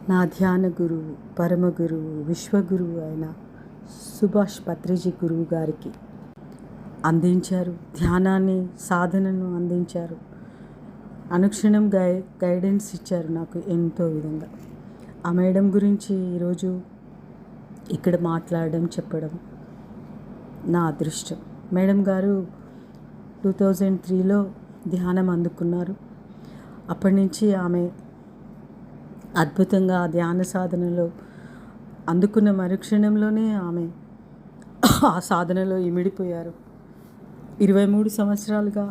నా ధ్యాన గురువు, పరమ గురువు, విశ్వగురువు అయిన సుభాష్ పత్రిజీ గురువు గారికి అందించారు. ధ్యానాన్ని, సాధనను అందించారు. అనుక్షణం గైడెన్స్ ఇచ్చారు నాకు ఎంతో విధంగా. ఆ మేడం గురించి ఈరోజు ఇక్కడ మాట్లాడడం, చెప్పడం నా అదృష్టం. మేడం గారు 2003లో ధ్యానం అందుకున్నారు. అప్పటి నుంచి ఆమె అద్భుతంగా ఆ ధ్యాన సాధనలో అందుకున్న మరుక్షణంలోనే ఆమె ఆ సాధనలో ఇమిడిపోయారు. 23 సంవత్సరాలుగా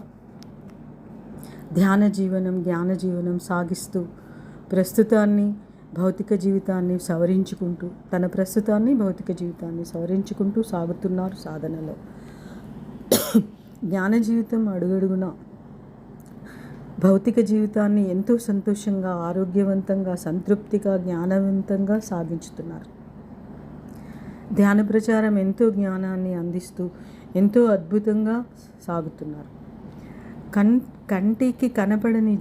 ధ్యాన జీవనం, జ్ఞాన జీవనం సాగిస్తూ ప్రస్తుతాన్ని, భౌతిక జీవితాన్ని సవరించుకుంటూ, తన ప్రస్తుతాన్ని, భౌతిక జీవితాన్ని సవరించుకుంటూ సాగుతున్నారు సాధనలో. జ్ఞాన జీవితం అడుగడుగునా భౌతిక జీవితాన్ని ఎంతో సంతోషంగా, ఆరోగ్యవంతంగా, సంతృప్తిగా, జ్ఞానవంతంగా సాగించుతున్నారు. ధ్యాన ప్రచారం ఎంతో జ్ఞానాన్ని అందిస్తూ ఎంతో అద్భుతంగా సాగుతున్నారు. కంటికి కనపడని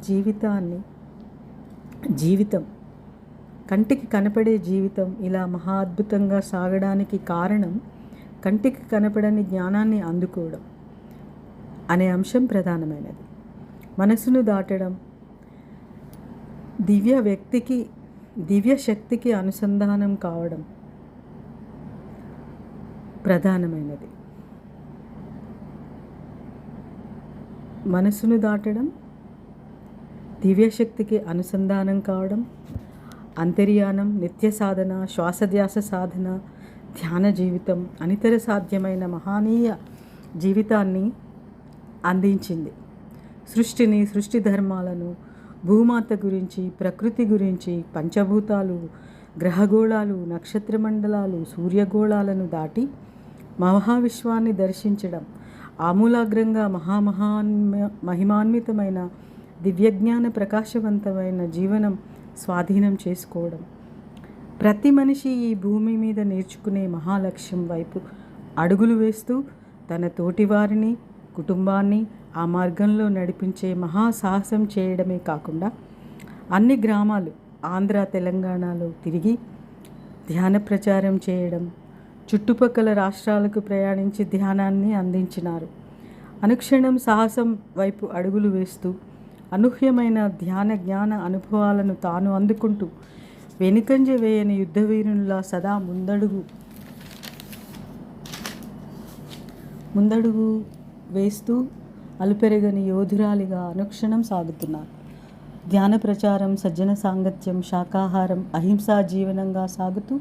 కంటికి కనపడే జీవితం ఇలా మహా అద్భుతంగా సాగడానికి కారణం కంటికి కనపడని జ్ఞానాన్ని అందుకోవడం అనే అంశం ప్రధానమైనది. మనసును దాటడం, దివ్య శక్తికి అనుసంధానం కావడం ప్రధానమైనది. మనసును దాటడం, దివ్యశక్తికి అనుసంధానం కావడం, అంతర్యానం, నిత్య సాధన, శ్వాసధ్యాస సాధన, ధ్యాన జీవితం అనితర సాధ్యమైన మహనీయ జీవితాన్ని అందించింది. సృష్టిని, సృష్టి ధర్మాలను, భూమాత గురించి, ప్రకృతి గురించి, పంచభూతాలు, గ్రహగోళాలు, నక్షత్రమండలాలు, సూర్యగోళాలను దాటి మహావిశ్వాన్ని దర్శించడం, ఆమూలాగ్రంగా మహిమాన్వితమైన దివ్యజ్ఞాన ప్రకాశవంతమైన జీవనం స్వాధీనం చేసుకోవడం, ప్రతి మనిషి ఈ భూమి మీద నేర్చుకునే మహాలక్ష్యం వైపు అడుగులు వేస్తూ తన తోటివారిని, కుటుంబాన్ని ఆ మార్గంలో నడిపించే మహాసాహసం చేయడమే కాకుండా అన్ని గ్రామాలు ఆంధ్ర, తెలంగాణలో తిరిగి ధ్యాన ప్రచారం చేయడం, చుట్టుపక్కల రాష్ట్రాలకు ప్రయాణించి ధ్యానాన్ని అందించినారు. అనుక్షణం సాహసం వైపు అడుగులు వేస్తూ అనూహ్యమైన ధ్యాన జ్ఞాన అనుభవాలను తాను అందుకుంటూ వెనుకంజ వేయని యుద్ధవీరునిలా సదా ముందడుగు వేస్తూ అలుపెరగని యోధురాలిగా అనుక్షణం సాగుతున్నారు. ధ్యాన ప్రచారం, సజ్జన సాంగత్యం, శాకాహారం, అహింసా జీవనంగా సాగుతూ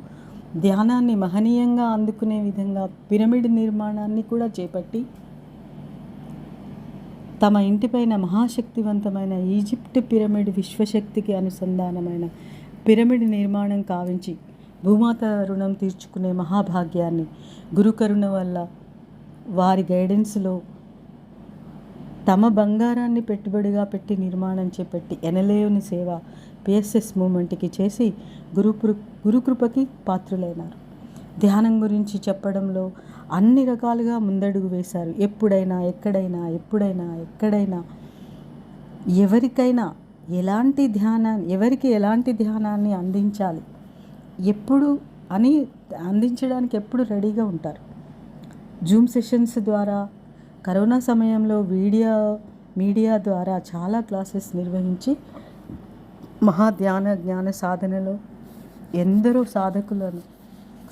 ధ్యానాన్ని మహనీయంగా అందుకునే విధంగా పిరమిడ్ నిర్మాణాన్ని కూడా చేపట్టి తమ ఇంటిపైన మహాశక్తివంతమైన ఈజిప్ట్ పిరమిడ్, విశ్వశక్తికి అనుసంధానమైన పిరమిడ్ నిర్మాణం కావించి భూమాత రుణం తీర్చుకునే మహాభాగ్యాన్ని గురుకరుణ వల్ల వారి గైడెన్స్లో తమ బంగారాన్ని పెట్టుబడిగా పెట్టి నిర్మాణం చేపట్టి ఎనలేని సేవ పిఎస్ఎస్ మూమెంట్కి చేసి గురుకృపకి పాత్రులైనారు. ధ్యానం గురించి చెప్పడంలో అన్ని రకాలుగా ముందడుగు వేశారు. ఎప్పుడైనా ఎక్కడైనా ఎవరికి ఎలాంటి ధ్యానాన్ని అందించాలి, ఎప్పుడు అని అందించడానికి ఎప్పుడు రెడీగా ఉంటారు. జూమ్ సెషన్స్ ద్వారా, కరోనా సమయంలో మీడియా ద్వారా చాలా క్లాసెస్ నిర్వహించి జ్ఞాన సాధనలో ఎందరో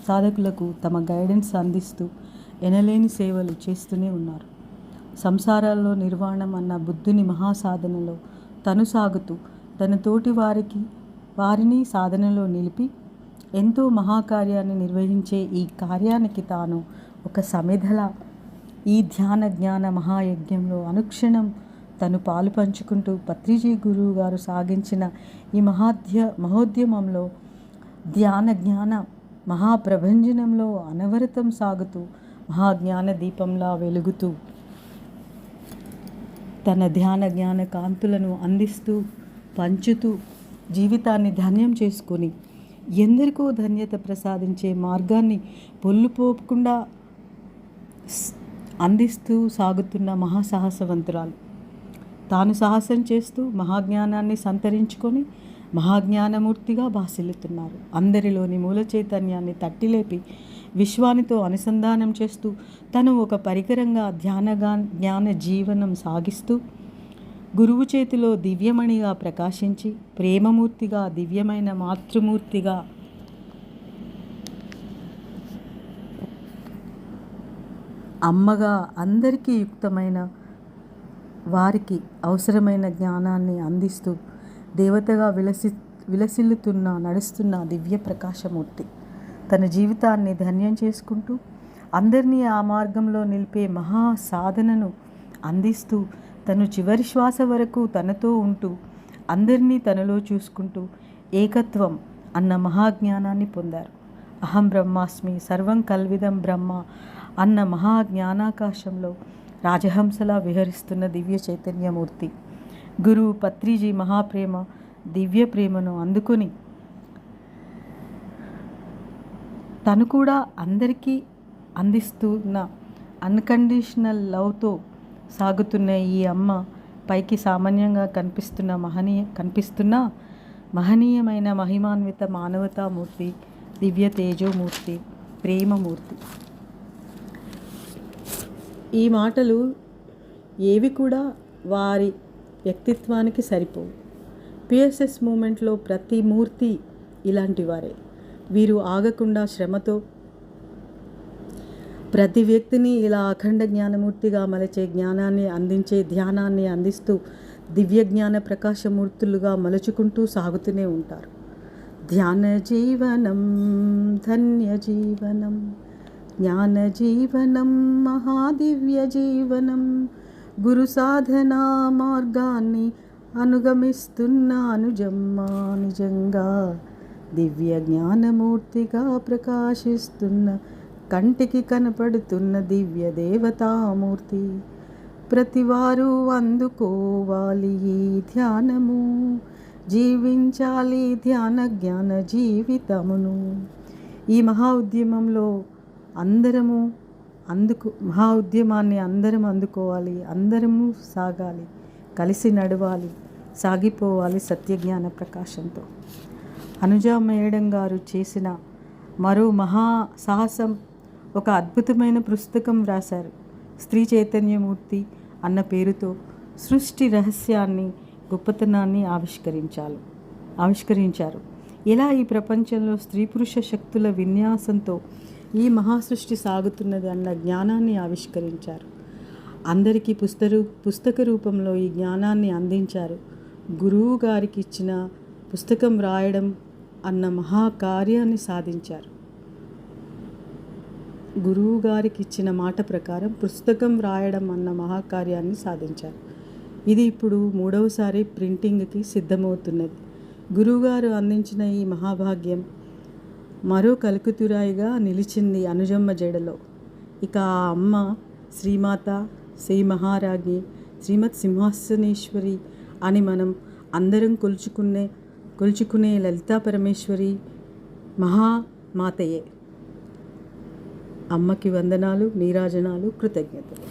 సాధకులకు తమ గైడెన్స్ అందిస్తూ ఎనలేని సేవలు చేస్తూనే ఉన్నారు. సంసారాల్లో నిర్వాణం అన్న బుద్ధుని మహాసాధనలో తను సాగుతూ తన తోటి వారిని సాధనలో నిలిపి ఎంతో మహాకార్యాన్ని నిర్వహించే ఈ కార్యానికి తాను ఒక సమిధలా ఈ ధ్యాన జ్ఞాన మహాయజ్ఞంలో అనుక్షణం తను పాలు పంచుకుంటూ పత్రిజీ గురువు గారు సాగించిన ఈ మహోద్యమంలో ధ్యాన జ్ఞాన మహాప్రభంజనంలో అనవరతం సాగుతూ మహాజ్ఞాన దీపంలా వెలుగుతూ తన ధ్యాన జ్ఞాన కాంతులను అందిస్తూ, పంచుతూ జీవితాన్ని ధన్యం చేసుకొని ఎందరికో ధన్యత ప్రసాదించే మార్గాన్ని పొల్లుపోకుండా అందిస్తూ సాగుతున్న మహాసాహసవంతురాలు. తాను సాహసం చేస్తూ మహాజ్ఞానాన్ని సంతరించుకొని మహాజ్ఞానమూర్తిగా భాసిల్లుతున్నారు. అందరిలోని మూల చైతన్యాన్ని తట్టిలేపి విశ్వానితో అనుసంధానం చేస్తూ తను ఒక పరికరంగా జ్ఞాన జీవనం సాగిస్తూ గురువు చేతిలో దివ్యమణిగా ప్రకాశించి ప్రేమమూర్తిగా, దివ్యమైన మాతృమూర్తిగా, అమ్మగా అందరికీ యుక్తమైన వారికి అవసరమైన జ్ఞానాన్ని అందిస్తూ దేవతగా నడుస్తున్న దివ్య ప్రకాశమూర్తి తన జీవితాన్ని ధన్యం చేసుకుంటూ అందరినీ ఆ మార్గంలో నిలిపే మహా సాధనను అందిస్తూ తను చివరి శ్వాస వరకు తనతో ఉంటూ అందరినీ తనలో చూసుకుంటూ ఏకత్వం అన్న మహాజ్ఞానాన్ని పొందారు. అహం బ్రహ్మాస్మి సర్వం కల్విదం బ్రహ్మ అన్న మహాజ్ఞానాకాశంలో రాజహంసలా విహరిస్తున్న దివ్య చైతన్యమూర్తి గురువు పత్రిజీ మహాప్రేమ దివ్య ప్రేమను అందుకొని తను కూడా అందరికీ అందిస్తున్న అన్కండిషనల్ లవ్తో సాగుతున్న ఈ అమ్మ పైకి సామాన్యంగా కనిపిస్తున్న మహనీయమైన మహిమాన్విత మానవతామూర్తి, దివ్య తేజోమూర్తి, ప్రేమమూర్తి. ఈ మాటలు ఏవి కూడా వారి వ్యక్తిత్వానికి సరిపోవు. పిఎస్ఎస్ మూమెంట్లో ప్రతి మూర్తి ఇలాంటి వారే. వీరు ఆగకుండా శ్రమతో ప్రతి వ్యక్తిని ఇలా అఖండ జ్ఞానమూర్తిగా మలచే జ్ఞానాన్ని అందించే ధ్యానాన్ని అందిస్తూ దివ్య జ్ఞాన ప్రకాశమూర్తులుగా మలుచుకుంటూ సాగుతూనే ఉంటారు. ధ్యాన జీవనం ధన్య జీవనం, జ్ఞాన జీవనం మహాదివ్య జీవనం, గురు సాధనా మార్గాన్ని అనుగమిస్తున్న అనుజమ్మ నిజంగా దివ్య జ్ఞానమూర్తిగా ప్రకాశిస్తున్న కంటికి కనపడుతున్న దివ్య దేవతామూర్తి. ప్రతివారు అందుకోవాలి ఈ ధ్యానము, జీవించాలి ధ్యాన జ్ఞాన జీవితమును. ఈ మహా ఉద్యమంలో మహా ఉద్యమాన్ని అందరం అందుకోవాలి, అందరము సాగాలి, కలిసి నడవాలి, సాగిపోవాలి సత్యజ్ఞాన ప్రకాశంతో. అనుజా మేడం గారు చేసిన మరో మహా సాహసం, ఒక అద్భుతమైన పుస్తకం రాశారు. స్త్రీ చైతన్యమూర్తి అన్న పేరుతో సృష్టి రహస్యాన్ని, గొప్పతనాన్ని ఆవిష్కరించారు. ఎలా ఈ ప్రపంచంలో స్త్రీ పురుష శక్తుల విన్యాసంతో ఈ మహాసృష్టి సాగుతున్నది అన్న జ్ఞానాన్ని ఆవిష్కరించారు. అందరికీ పుస్తక రూపంలో ఈ జ్ఞానాన్ని అందించారు. గురువు గారికి ఇచ్చిన పుస్తకం రాయడం అన్న మహాకార్యాన్ని సాధించారు. గురువు గారికి ఇచ్చిన మాట ప్రకారం పుస్తకం రాయడం అన్న మహాకార్యాన్ని సాధించారు. ఇది ఇప్పుడు 3వసారి ప్రింటింగ్కి సిద్ధమవుతున్నది. గురువుగారు అందించిన ఈ మహాభాగ్యం మరో కలుకుతురాయిగా నిలిచింది అనుజమ్మ జడలో. ఇక ఆ అమ్మ శ్రీమాత, శ్రీ మహారాజ్ఞి, శ్రీమత్ సింహాసనేశ్వరి అని మనం అందరం కొలుచుకునే లలితా పరమేశ్వరి మహామాతయే. అమ్మకి వందనాలు, నీరాజనాలు, కృతజ్ఞతలు.